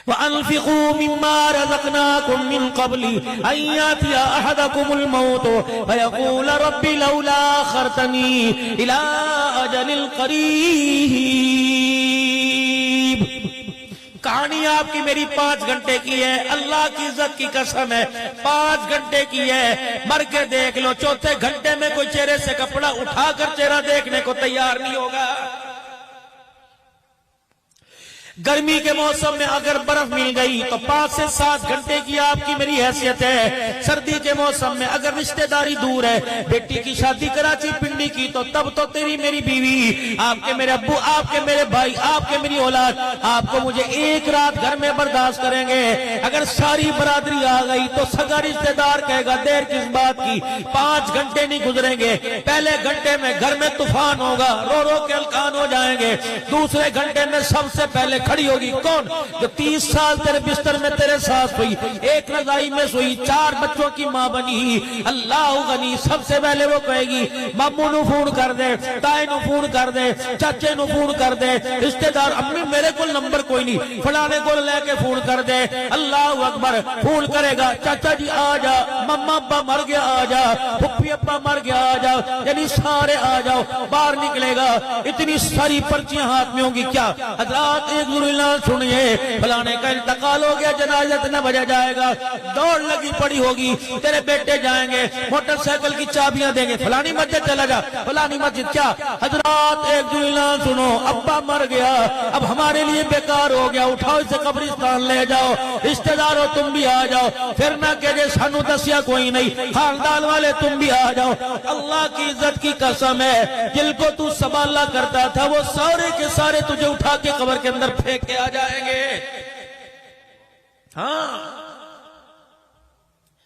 وَأَنفِقُوا مِمَّا رَزَقْنَاكُم مِّن قَبْلِ أَن يَأْتِيَ أَحَدَكُمُ الْمَوْتُ فَيَقُولَ رَبِّ لَوْلَا أَخَّرْتَنِي إِلَىٰ أَجَلٍ قَرِيبٍ۔ کہانی آپ کی میری 5 گھنٹے کی ہے، اللہ کی عزت کی قسم ہے 5 گھنٹے کی ہے، مر کے دیکھ لو 4تھے گھنٹے میں کوئی چہرے سے کپڑا اٹھا کر چہرہ دیکھنے کو تیار نہیں ہوگا۔ گرمی کے موسم میں اگر برف مل گئی تو 5 سے 7 گھنٹے کی آپ کی میری حیثیت ہے۔ سردی کے موسم میں اگر رشتہ داری دور ہے، بیٹی کی شادی کراچی پنڈی کی تو تب تو تیری میری بیوی، آپ کے میرے ابو، آپ کے میرے بھائی، آپ کے میری اولاد، آپ کو مجھے 1 رات گھر میں برداشت کریں گے۔ اگر ساری برادری آ گئی تو سگا رشتہ دار کہے گا دیر کس بات کی، 5 گھنٹے نہیں گزریں گے، پہلے گھنٹے میں گھر میں طوفان ہوگا، رو رو کے ہلکان ہو جائیں گے، دوسرے گھنٹے میں سب سے پہلے کھڑی ہوگی کون؟ جو 30 سال تیرے بستر میں تیرے ساتھ سوئی، 1 رضائی میں سوئی، 4 بچوں کی ماں بنی، اللہ غنی، سب سے پہلے وہ کہے گی ماموں نو فون کر دے، تائے نو فون کر دے، چاچے نو فون کر دے، رشتہ دار، امی میرے کو نمبر کوئی نہیں، فلانے کو لے کے فون کر دے، اللہ اکبر، فون کرے گا چاچا جی آ جا، مما ابا مر گیا آ جا، پھپھی ابا مر گیا آ جا، یعنی سارے آ جاؤ، باہر نکلے گا، اتنی ساری پرچیاں ہاتھ میں ہوں گی کیا؟ حضرات ایک سنیے، فلانے کا انتقال ہو گیا، جنازت نہ بجا جائے گا، دوڑ لگی پڑی ہوگی، تیرے بیٹے جائیں گے، موٹر سائیکل کی چابیاں دیں گے، فلانی مسجد چلا جا، فلانی مسجد کیا؟ حضرات ایک دو اعلان سنو، ابا مر گیا، اب ہمارے لیے بیکار ہو گیا، اٹھاؤ اسے قبرستان لے جاؤ، رشتہ داروں تم بھی آ جاؤ، پھر نہ کہے سانو دسیا کوئی نہیں، خاندان والے تم بھی آ جاؤ۔ اللہ کی عزت کی قسم ہے، جن کو تو سنبھالا کرتا تھا وہ سارے کے سارے تجھے اٹھا کے قبر کے اندر پھینک کے آ جائیں گے۔ ہاں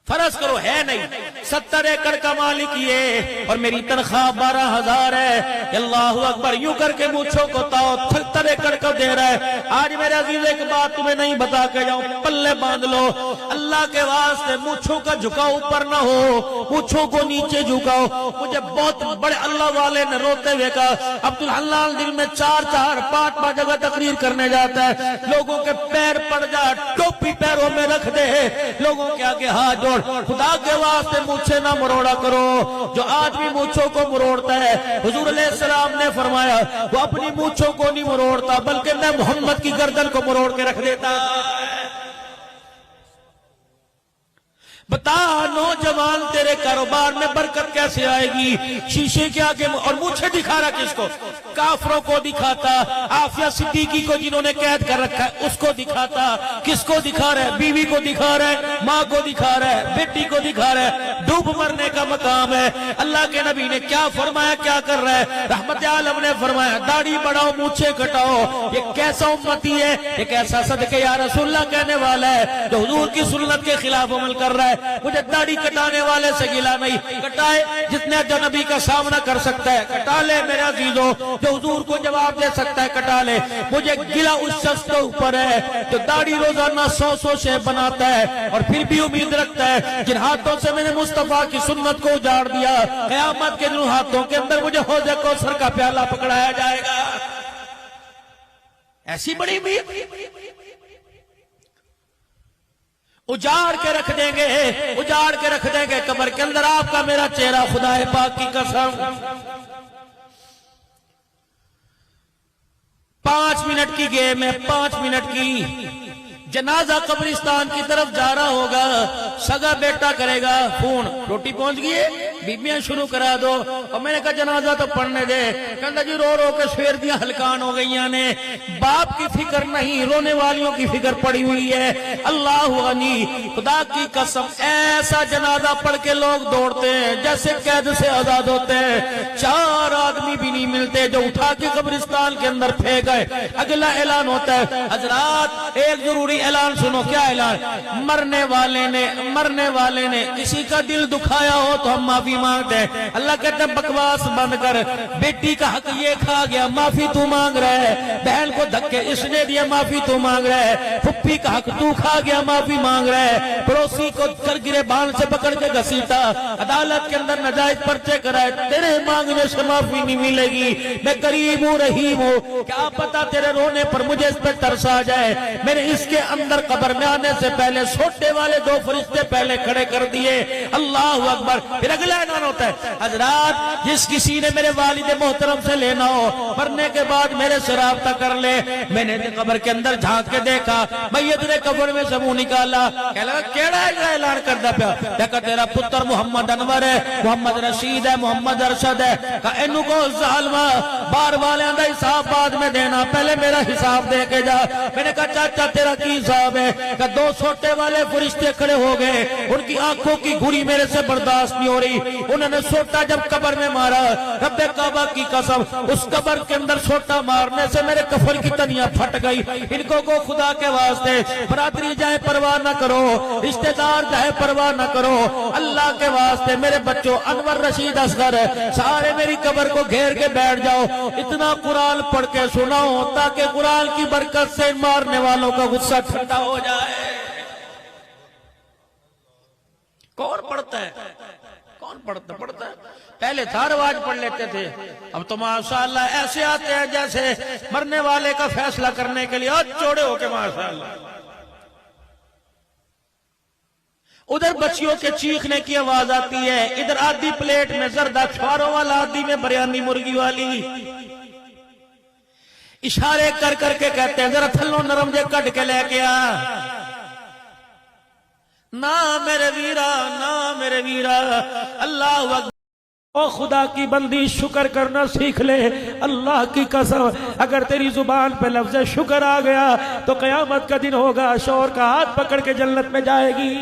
فرض کرو ہے نہیں، 70 ایکڑ کا مالک یہ اور میری تنخواہ 12,000 ہے، اللہ اکبر، یوں کر کے مونچھوں کو تاؤ 70 ایکڑ کا دے رہا ہے۔ آج میرے عزیز ایک بات تمہیں نہیں بتا کے جاؤں، پلے باندھ لو، اللہ کے واسطے مونچھوں کا جھکاؤ اوپر نہ ہو، مونچھوں کو نیچے جھکاؤ۔ مجھے بہت بڑے اللہ والے نے روتے ہوئے کہا، عبدالحلال دل میں 4-5 جگہ تقریر کرنے جاتا ہے، لوگوں کے پیر پڑ جا، ٹوپی پیروں میں رکھ دے، لوگوں کے آگے ہاتھ جوڑ، خدا کے واسطے مجھے نہ مروڑا کرو۔ جو آدمی مونچھوں کو مروڑتا ہے، حضور علیہ السلام نے فرمایا وہ اپنی مونچھوں کو نہیں مروڑتا بلکہ میں محمد کی گردن کو مروڑ کے رکھ دیتا۔ بتا نوجوان تیرے کاروبار میں برکت کیسے آئے گی؟ شیشے کے آگے، اور مجھے دکھا رہا کس کو؟ کافروں کو دکھاتا، عافیہ صدیقی کو جنہوں نے قید کر رکھا ہے اس کو دکھاتا، کس کو دکھا رہا ہے؟ بیوی کو دکھا رہا ہے، ماں کو دکھا رہا ہے، بیٹی کو دکھا رہا ہے۔ ڈوب مرنے کا مقام ہے۔ اللہ کے نبی نے کیا فرمایا، کیا کر رہا ہے؟ رحمت عالم نے فرمایا داڑھی بڑھاؤ، مونچھیں کٹاؤ۔ یہ کیسا امتی ہے، یہ کیسا صدقہ یا رسول اللہ کہنے والا ہے جو حضور کی سنت کے خلاف عمل کر رہا ہے۔ مجھے داڑھی کٹانے والے سے گلا نہیں، کٹائے جتنے جو نبی کا سامنا کر سکتا ہے کٹا لے میرے عزیزوں، جو حضور کو جواب دے سکتا ہے کٹا لے۔ مجھے گلا اس شخص کے اوپر ہے جو داڑھی روزانہ 100 شے بناتا ہے اور پھر بھی امید رکھتا ہے جن ہاتھوں سے میں نے مصطفیٰ کی سنت کو اجاڑ دیا، قیامت کے دن ہاتھوں کے اندر مجھے حوض کوثر کا پیالہ پکڑایا جائے گا۔ ایسی بڑی امید اجاڑ کے رکھ دیں گے، اجاڑ کے رکھ دیں گے قبر کے اندر آپ کا میرا چہرہ، خدا پاک کی قسم۔ 5 منٹ کی گیم ہے، 5 منٹ کی۔ جنازہ قبرستان کی طرف جا رہا ہوگا، سگا بیٹا کرے گا فون، روٹی پہنچ گئی ہے، بیبیاں شروع کرا دو۔ اور میں نے کہا جنازہ تو پڑھنے دے، کہتا جی رو رو کے سویر دیاں ہلکان ہو گئی نے۔ باپ کی فکر نہیں، رونے والیوں کی فکر پڑی ہوئی ہے۔ اللہ غنی، خدا کی قسم ایسا جنازہ پڑھ کے لوگ دوڑتے ہیں جیسے قید سے آزاد ہوتے ہیں۔ 4 آدمی بھی نہیں ملتے جو اٹھا کے قبرستان کے اندر پھینک گئے۔ اگلا اعلان ہوتا ہے، حضرات ایک ضروری اعلان سنو۔ کیا اعلان؟ مرنے والے نے کسی کا دل دکھایا ہو تو ہم معافی معافی مانگتے ہیں. اللہ کہتے ہیں بکواس بند کر, بیٹی کا حق یہ کھا گیا معافی تو مانگ رہا ہے, بہن کو دھکے اس نے دیا معافی تو مانگ رہا ہے, پھپھی کا حق تو کھا گیا معافی مانگ رہا ہے, پڑوسی کو گرے بان سے پکڑ کے گھسیٹا, عدالت کے اندر ناجائز پرچے کرائے, تیرے مانگنے سے معافی نہیں ملے گی. میں کریم ہوں رحیم ہوں, کیا پتا تیرے رونے پر مجھے اس پہ ترس آ جائے. میں نے اس کے اندر قبر میں آنے سے پہلے سوٹے والے 2 فرشتے پہلے کھڑے کر دیے. اللہ اکبر. پھر اگلا اعلان ہوتا ہے, حضرات جس کسی نے میرے والد محترم سے لینا ہو مرنے کے بعد میرے سے رابطہ کر لے. میں نے قبر کے اندر جھانک کے دیکھا, میت نے قبر میں سے منہ نکالا, کہہ لگا کیڑا اعلان کرتا پیا, دیکھا تیرا پتر محمد انور ہے, محمد رشید ہے, محمد ارشد ہے. کہا اینو کو ظالمہ بار والے اندر حساب بعد میں دینا, پہلے میرا حساب دے کے جا. میں نے کہا چاچا تیرا کی حساب ہے؟ کہ 2 سوٹے والے فرشتے کھڑے ہو گئے, ان کی آنکھوں کی گھوری میرے سے برداشت نہیں ہو رہی. انہوں نے سوٹا جب قبر میں مارا, رب کعبہ کی قسم اس قبر کے اندر سوٹا مارنے سے میرے کفن کی تنیاں پھٹ گئی. ان کو خدا کے واسطے برادری جائے پرواہ نہ کرو, رشتہ دار جائے پرواہ نہ کرو, اللہ کے واسطے میرے بچوں انور رشید اصغر سارے میری قبر کو گھیر کے بیٹھ جاؤ, اتنا قرآن پڑھ کے سناؤ تاکہ قرآن کی برکت سے مارنے والوں کا غصہ ٹھنڈا ہو جائے. کون پڑھتا ہے؟ کون پڑھتا ہے؟ پہلے تھا رواج پڑھ لیتے تھے, اب تو ماشاءاللہ ایسے آتے ہیں جیسے مرنے والے کا فیصلہ کرنے کے لیے چوڑے ہو کے ماشاءاللہ. ادھر بچیوں کے چیخنے کی آواز آتی ہے, ادھر آدھی پلیٹ میں زردہ چھواروں والا, آدھی میں بریانی مرغی والی. اشارے کر کر کے کہتے ہیں ذرا تھلو نرم جے کٹ کے لے کے آ. نہ میرے ویرا, نہ میرے ویرا. اللہ اکبر. او خدا کی بندی شکر کرنا سیکھ لے. اللہ کی قسم اگر تیری زبان پہ لفظ شکر آ گیا تو قیامت کا دن ہوگا, شوہر کا ہاتھ پکڑ کے جنت میں جائے گی.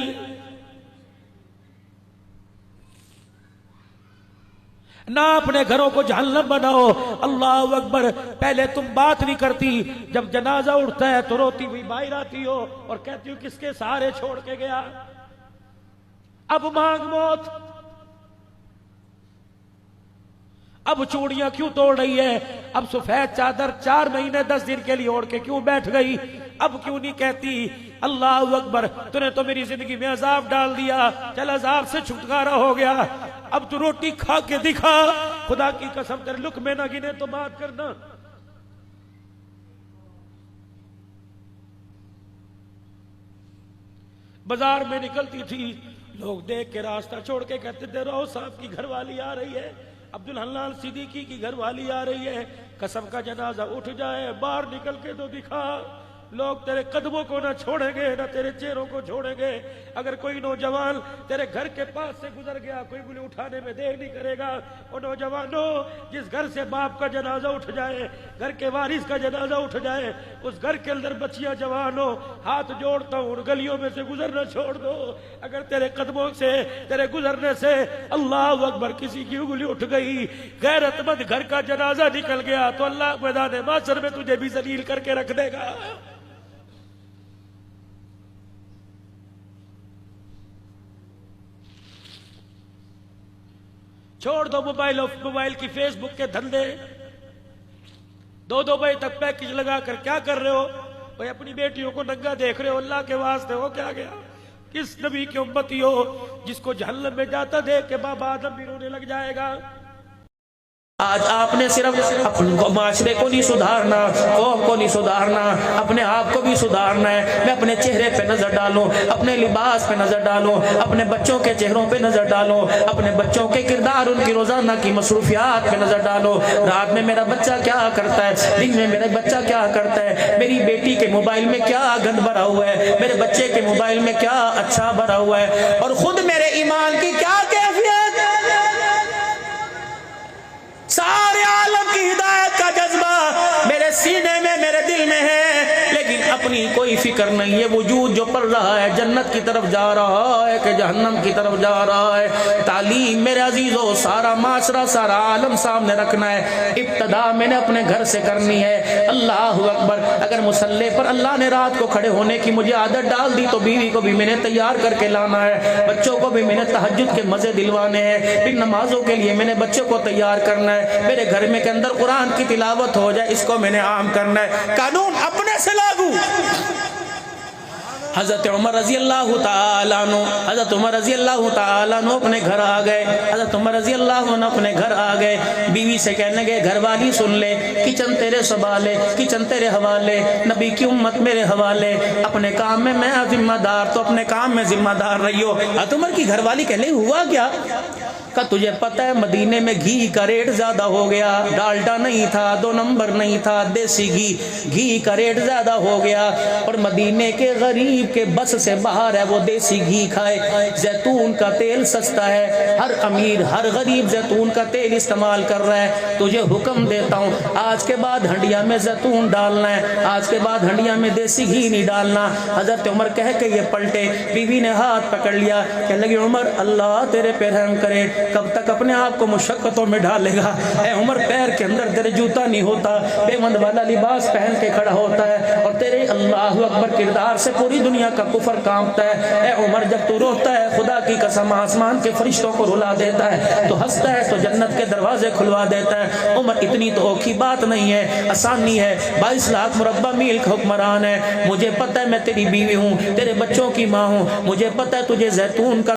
نہ اپنے گھروں کو جہنم بناؤ. اللہ اکبر. پہلے تم بات نہیں کرتی, جب جنازہ اٹھتا ہے تو روتی ہوئی باہر آتی ہو اور کہتی ہو کس کے سہارے چھوڑ کے گیا. اب مانگ موت. اب چوڑیاں کیوں توڑ رہی ہے؟ اب سفید چادر 4 مہینے 10 دن کے لیے اوڑھ کے کیوں بیٹھ گئی؟ اب کیوں نہیں کہتی اللہ اکبر تو نے تو میری زندگی میں عذاب ڈال دیا, چل عذاب سے چھٹکارا ہو گیا, اب تو روٹی کھا کے دکھا. خدا کی قسم تیرے لقمے نہ گنے تو بات کرنا. بازار میں نکلتی تھی, لوگ دیکھ کے راستہ چھوڑ کے کہتے تھے رو صاحب کی گھر والی آ رہی ہے, عبدالحنان صدیقی کی گھر والی آ رہی ہے, قسم کا جنازہ اٹھ جائے باہر نکل کے تو دکھا. لوگ تیرے قدموں کو نہ چھوڑیں گے نہ تیرے چہروں کو چھوڑیں گے. اگر کوئی نوجوان تیرے گھر کے پاس سے گزر گیا کوئی انگلی اٹھانے میں دیر نہیں کرے گا. اور نوجوانوں, جس گھر سے باپ کا جنازہ اٹھ جائے, گھر کے وارث کا جنازہ اٹھ جائے, اس گھر کے اندر بچیاں جوان ہو, ہاتھ جوڑتا ہوں ان گلیوں میں سے گزرنا چھوڑ دو. اگر تیرے قدموں سے تیرے گزرنے سے اللہ اکبر کسی کی انگلی اٹھ گئی, غیرت مند گھر کا جنازہ نکل گیا, تو اللہ میدان محشر میں تجھے بھی ذلیل کر کے رکھ دے گا. چھوڑ دو موبائل کی فیس بک کے دھندے. 2 بجے تک پیکج لگا کر کیا کر رہے ہو بھائی؟ اپنی بیٹیوں کو ننگا دیکھ رہے ہو. اللہ کے واسطے ہو کیا گیا؟ کس نبی کی امتی ہو جس کو جہنم میں جاتا دیکھ کے بابا آدم بھی رونے لگ جائے گا؟ آج آپ نے صرف اپنے معاشرے کو نہیں سدھارنا, قوم کو نہیں سدھارنا, اپنے آپ کو بھی سدھارنا ہے. میں اپنے چہرے پہ نظر ڈالوں, اپنے لباس پہ نظر ڈالوں, اپنے بچوں کے چہروں پہ نظر ڈالوں, اپنے بچوں کے کردار, ان کی روزانہ کی مصروفیات پہ نظر ڈالوں. رات میں میرا بچہ کیا کرتا ہے, دن میں میرا بچہ کیا کرتا ہے, میری بیٹی کے موبائل میں کیا گند بھرا ہوا ہے, میرے بچے کے موبائل میں کیا اچھا بھرا ہوا ہے, اور خود میرے ایمان کی کیا کیفیت. سارے عالم کی ہدایت کا جذبہ میرے سینے میں میرے دل میں ہے، لیکن اپنی کوئی فکر نہیں ہے۔ وجود جو پڑھ رہا ہے جنت کی طرف جا رہا ہے کہ جہنم کی طرف جا رہا ہے۔ تعلیم میرے عزیزو سارا معاشرہ سارا عالم سامنے رکھنا ہے، ابتدا میں نے اپنے گھر سے کرنی ہے۔ اللہ اکبر، اگر مصلی پر اللہ نے رات کو کھڑے ہونے کی مجھے عادت ڈال دی تو بیوی کو بھی میں نے تیار کر کے لانا ہے، بچوں کو بھی میں نے تہجد کے مزے دلوانے ہیں، پھر نمازوں کے لیے میں نے بچوں کو تیار کرنا ہے، میرے گھر میں کے اندر قرآن کی تلاوت ہو جائے اس کو میں نے عام کرنا ہے۔ قانون اپنے سے لاگو۔ حضرت عمر رضی اللہ تعالیٰ عنہ، حضرت عمر رضی اللہ تعالیٰ عنہ اپنے گھر آ گئے، حضرت عمر رضی اللہ عنہ اپنے گھر آ گئے، بیوی سے کہنے گئے گھر والی سن لے، کچن تیرے سنبھالے، کچن تیرے حوالے، نبی کی امت میرے حوالے، اپنے کام میں میں ذمہ دار تو اپنے کام میں ذمہ دار رہیو۔ حضرت عمر کی گھر والی کہنے ہوا کیا؟ کہ تجھے پتہ ہے مدینے میں گھی کا ریٹ زیادہ ہو گیا، ڈالڈا نہیں تھا، 2 نمبر نہیں تھا، دیسی گھی کا ریٹ زیادہ ہو گیا، اور مدینے کے غریب کے بس سے باہر ہے وہ دیسی گھی کھائے۔ زیتون کا تیل سستا ہے، ہر امیر ہر غریب زیتون کا تیل استعمال کر رہا ہے، تجھے حکم دیتا ہوں آج کے بعد ہنڈیا میں زیتون ڈالنا ہے، آج کے بعد ہنڈیا میں دیسی گھی نہیں ڈالنا۔ حضرت عمر کہہ کے یہ پلٹے، بیوی نے ہاتھ پکڑ لیا، کہنے لگی عمر اللہ تیرے پہ رحم کرے، کب تک اپنے آپ کو مشقتوں میں ڈالے گا؟ اے عمر پیر کے اندر تیرے جوتا نہیں ہوتا، پیوند والا لباس پہن کے کھڑا ہوتا ہے، اور تیرے اللہ اکبر کردار سے پوری دنیا کا کفر کانپتا ہے۔ اے عمر جب تو روتا ہے خدا کی قسم آسمان کے فرشتوں کو رلا دیتا ہے، تو ہنستا ہے تو جنت کے دروازے کھلوا دیتا ہے۔ عمر اتنی تو اوکھی بات نہیں ہے، آسانی ہے، 22 لاکھ مربع میل کا حکمران ہے، مجھے پتہ ہے میں تیری بیوی ہوں، تیرے بچوں کی ماں ہوں، مجھے پتہ ہے تجھے زیتون کا